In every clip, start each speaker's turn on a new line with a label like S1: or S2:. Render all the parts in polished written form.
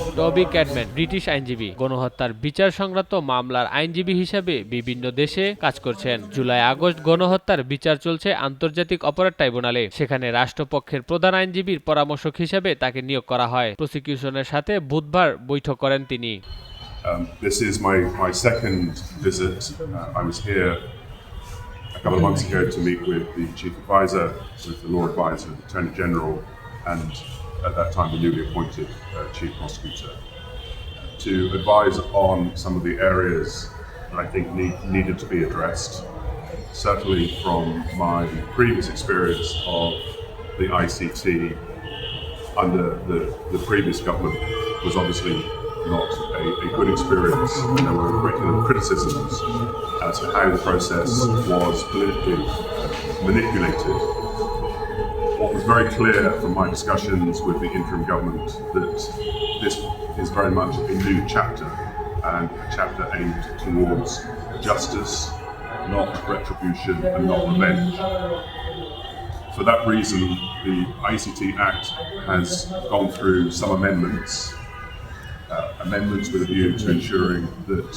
S1: টবি Cadman British আইনজীবী, গণহত্যার বিচার সংক্রান্ত মামলার আইনজীবী হিসেবে বিভিন্ন দেশে কাজ করছেন। জুলাই আগস্ট গণহত্যার বিচার চলছে আন্তর্জাতিক অপরাধ ট্রাইব্যুনালে। সেখানে রাষ্ট্রপক্ষের প্রধান আইনজীবীর পরামর্শক হিসেবে তাকে নিয়োগ করা হয়। প্রসিকিউশনের সাথে বুধবার বৈঠক করেন তিনি।
S2: This is my second visit. I was here a couple of months ago to meet with the Chief Advisor, with the Law Advisor, the Attorney General, and at that time the newly appointed Chief Prosecutor, to advise on some of the areas that I think needed to be addressed. Certainly from my previous experience of the ICT under the previous government was obviously not a good experience, and there were a great deal of criticisms as to how the process was politically manipulated. What was very clear from my discussions with the interim government that this is very much a new chapter, and a chapter aimed towards justice, not retribution and not revenge. For that reason, the ICT Act has gone through some amendments with a view to ensuring that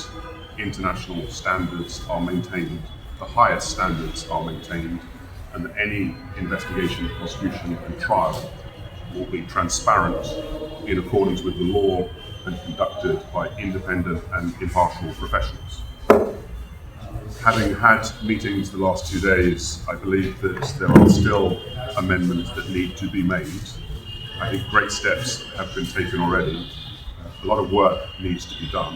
S2: international standards are maintained, the highest standards are maintained, and that any investigation, prosecution and trial will be transparent in accordance with the law and conducted by independent and impartial professionals. Having had meetings the last 2 days, I believe that there are still amendments that need to be made. I think great steps have been taken already. A lot of work needs to be done.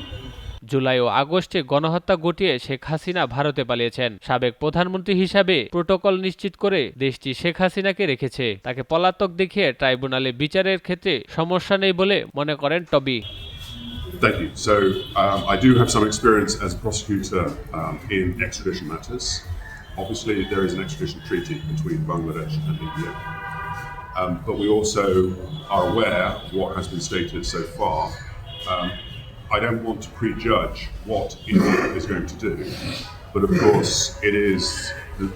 S1: July ও আগস্টে গণহত্যা ঘটিয়ে শেখ হাসিনা ভারতে পালিয়েছেন। সাবেক প্রধানমন্ত্রী হিসাবে protocol নিশ্চিত করে দেশটি শেখ হাসিনাকে রেখেছে। তাকে পলাতক দেখিয়ে ট্রাইব্যুনালে বিচারের ক্ষেত্রে সমস্যা নেই বলে মনে করেন টবি।
S2: Thank you. So I do have some experience as a prosecutor in extradition matters. Obviously, there is an extradition treaty between Bangladesh and India. But we also are aware of what has been stated so far. I don't want to prejudge what India is going to do, but of course it is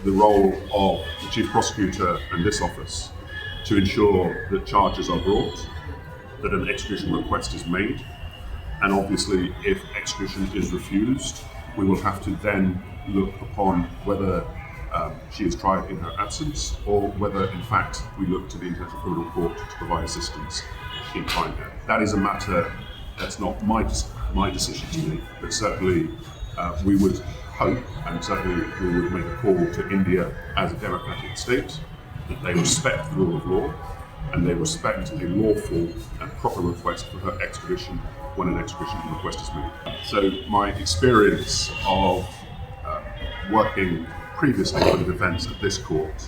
S2: the role of the Chief Prosecutor and this office to ensure that charges are brought, that an extradition request is made, and obviously if extradition is refused, we will have to then look upon whether she is tried in her absence, or whether in fact we look to the International Criminal Court to provide assistance in trying her. That is a matter that's not my decision to make, but certainly we would hope, and certainly we would make a call to India as a democratic state, that they respect the rule of law and they respect a lawful and proper request for her extradition when an extradition request is made. So my experience of working previously for the defence at this court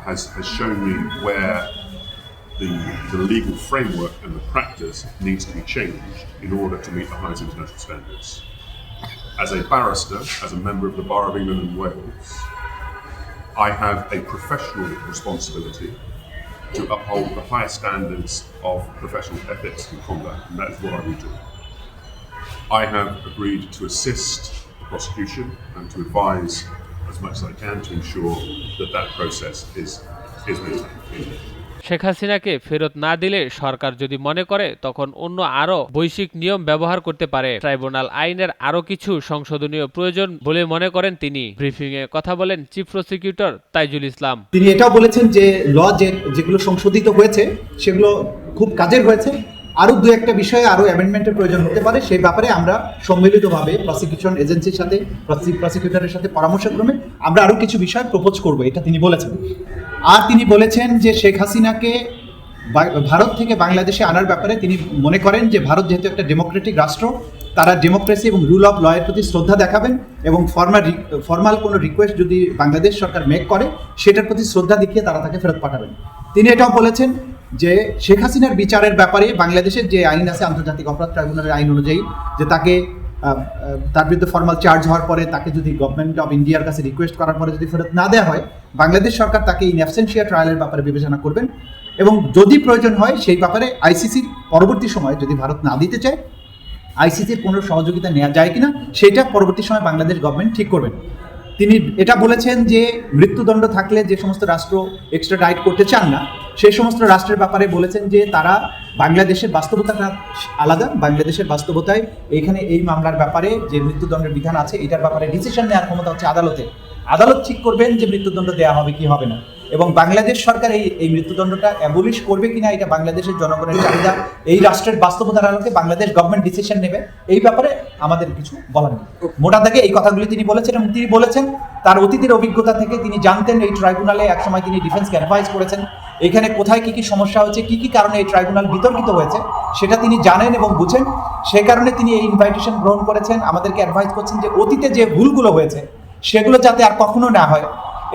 S2: has shown me where the legal framework and the practice needs to be changed in order to meet the highest international standards. As a barrister, as a member of the Bar of England and Wales, I have a professional responsibility to uphold the highest standards of professional ethics and conduct, and that is what I will do. I have agreed to assist the prosecution and to advise as much as I can to ensure that that process is maintained.
S1: Sheikh হাসিনাকে ফেরত না দিলে সরকার যদি মনে করে তখন অন্য আরও বৈশ্বিক নিয়ম ব্যবহার করতে পারে। ট্রাইব্যুনাল আইনের আরও কিছু সংশোধনীয় প্রয়োজন বলে মনে করেন তিনি। ব্রিফিংয়ে কথা বলেন চিফ প্রসিকিউটর তাইজুল ইসলাম।
S3: তিনি এটাও বলেছেন যে যেগুলো সংশোধিত হয়েছে সেগুলো খুব কাজের হয়েছে, আরও দু একটা বিষয়ে আরও অ্যামেন্ডমেন্টের প্রয়োজন হতে পারে। সেই ব্যাপারে আমরা সম্মিলিতভাবে প্রসিকিউশন এজেন্সির সাথে প্রসিকিউটরের সাথে পরামর্শক্রমে আমরা আরও কিছু বিষয় প্রপোজ করব, এটা তিনি বলেছেন। আর তিনি বলেছেন যে শেখ হাসিনাকে ভারত থেকে বাংলাদেশে আনার ব্যাপারে তিনি মনে করেন যে ভারত যেহেতু একটা ডেমোক্রেটিক রাষ্ট্র, তারা ডেমোক্রেসি এবং রুল অফ লয়ের প্রতি শ্রদ্ধা দেখাবেন এবং ফর্মাল কোনো রিকোয়েস্ট যদি বাংলাদেশ সরকার মেক করে সেটার প্রতি শ্রদ্ধা দেখিয়ে তারা তাকে ফেরত পাঠাবেন। তিনি এটাও বলেছেন যে শেখ হাসিনার বিচারের ব্যাপারে বাংলাদেশের যে আইন আছে আন্তর্জাতিক অপরাধ ট্রাইব্যুনালের আইন অনুযায়ী, যে তাকে তার বিরুদ্ধে ফর্মাল চার্জ হওয়ার পরে তাকে যদি গভর্নমেন্ট অফ ইন্ডিয়ার কাছে রিকোয়েস্ট করার পরে যদি ফেরত না দেওয়া হয়, বাংলাদেশ সরকার তাকে ইন অ্যাবসেন্সিয়া ট্রায়ালের ব্যাপারে বিবেচনা করবেন এবং যদি প্রয়োজন হয় সেই ব্যাপারে আইসিসির পরবর্তী সময়ে যদি ভারত না দিতে চায় আইসিসির কোনো সহযোগিতা নেওয়া যায় কিনা সেটা পরবর্তী সময় বাংলাদেশ গভর্নমেন্ট ঠিক করবেন। তিনি এটা বলেছেন যে মৃত্যুদণ্ড থাকলে যে সমস্ত রাষ্ট্র এক্সট্রাডাইট করতে চান না সেই সমস্ত রাষ্ট্রের ব্যাপারে বলেছেন যে তারা বাংলাদেশের বাস্তবতাটা আলাদা। বাংলাদেশের বাস্তবতায় এখানে এই মামলার ব্যাপারে যে মৃত্যুদণ্ডের বিধান আছে এটার ব্যাপারে ডিসিশন নেওয়ার ক্ষমতা হচ্ছে আদালতের। আদালত ঠিক করবেন যে মৃত্যুদণ্ড দেওয়া হবে কি হবে না, এবং বাংলাদেশ সরকার এই মৃত্যুদণ্ডটা অ্যাবলিশ করবে কিনা এটা বাংলাদেশের জনগণের চাহিদা, এই রাষ্ট্রের বাস্তবতার আলোকে বাংলাদেশ গভর্নমেন্ট ডিসিশন নেবে, এই ব্যাপারে আমাদের কিছু বলার নেই। মোটা দাগে এই কথাগুলি তিনি বলেছেন, এবং তিনি বলেছেন তার অতীতের অভিজ্ঞতা থেকে তিনি জানতেন এই ট্রাইব্যুনালে একসময় তিনি ডিফেন্সকে অ্যাডভাইস করেছেন, এখানে কোথায় কি কি সমস্যা হচ্ছে, কি কি কারণে এই ট্রাইব্যুনাল বিতর্কিত হয়েছে সেটা তিনি জানেন এবং বুঝেন। সে কারণে তিনি এই ইনভাইটেশন গ্রহণ করেছেন, আমাদেরকে অ্যাডভাইস করছেন যে অতীতে যে ভুলগুলো হয়েছে সেগুলো যাতে আর কখনো না হয়,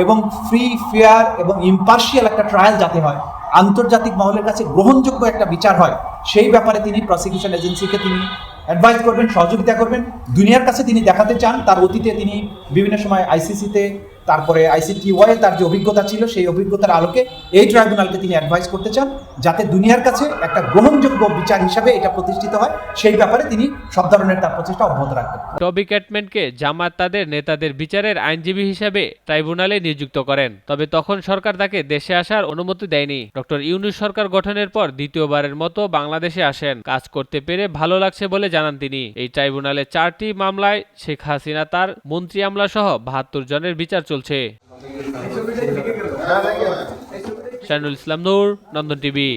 S3: এবং ফ্রি, ফেয়ার এবং ইম্পার্শিয়াল একটা ট্রায়াল যাতে হয়, আন্তর্জাতিক মহলের কাছে গ্রহণযোগ্য একটা বিচার হয়, সেই ব্যাপারে তিনি প্রসিকিউশন এজেন্সিকে তিনি অ্যাডভাইস করবেন, সহযোগিতা করবেন। দুনিয়ার কাছে তিনি দেখাতে চান তার অতীতে তিনি বিভিন্ন সময় আইসিসিতে, তারপরে আইসিটিওয়াই তার যে অভিজ্ঞতা ছিল সেই অভিজ্ঞতার আলোকে এই ট্রাইব্যুনালকে তিনি অ্যাডভাইস করতে চান যাতে দুনিয়ার কাছে একটা গ্রহণযোগ্য বিচার হিসাবে এটা প্রতিষ্ঠিত হয়, সেই ব্যাপারে তিনি সব ধরনের তার প্রচেষ্টা অব্যাহত রাখবেন।
S1: টবি ক্যাটম্যানকে জামায়াত তাদের নেতাদের বিচারের আইনজীবী হিসেবে ট্রাইব্যুনালে নিযুক্ত করেন, তবে তখন সরকার তাকে দেশে আসার অনুমতি দেয়নি। ডক্টর ইউনূস সরকার গঠনের পর দ্বিতীয়বারের মতো বাংলাদেশে আসেন, কাজ করতে পেরে ভালো লাগছে বলে জানান তিনি। এই ট্রাইব্যুনালে 4টি মামলায় শেখ হাসিনা তার মন্ত্রী আমলা সহ 72 জনের বিচার চলছে। শাহিনুল ইসলাম নূর, নন্দন টিভি।